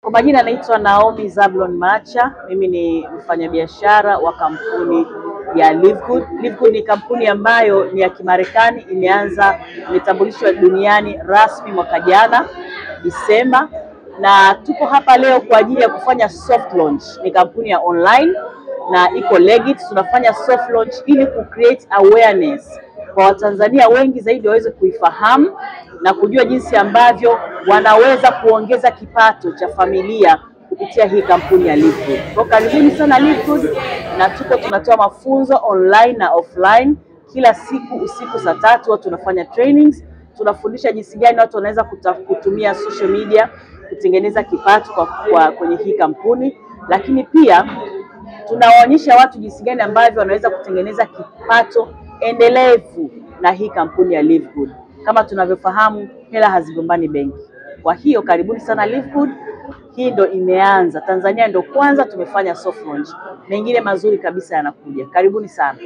Kwa majina naitwa Naomi Zablon Macha. Mimi ni mfanyabiashara wa kampuni ya Live Good. Live Good ni kampuni ambayo ni ya Kimarekani, imetambulishwa duniani rasmi mwaka jana Disemba, na tuko hapa leo kwa ajili ya kufanya soft launch. Ni kampuni ya online na iko legit. Tunafanya soft launch ili create awareness kwa Watanzania wengi zaidi waweze kuifahamu na kujua jinsi ambavyo wanaweza kuongeza kipato cha familia kupitia hii kampuni ya Live Good. Kwa karibuni sana Live Good, na tunatoa mafunzo online na offline kila siku usiku saa 3. Watu tunafanya trainings, tunafundisha jinsi gani watu wanaweza kutumia social media kutengeneza kipato kwenye hii kampuni, lakini pia tunawaonyesha watu jinsi gani ambavyo wanaweza kutengeneza kipato endelevu na hii kampuni ya Live Good. Kama tunavyofahamu, hela hazigombani benki. Kwa hiyo karibuni sana Live Good. Hii ndo imeanza. Tanzania ndo kwanza tumefanya soft launch. Mengine mazuri kabisa yanakuja. Karibuni sana.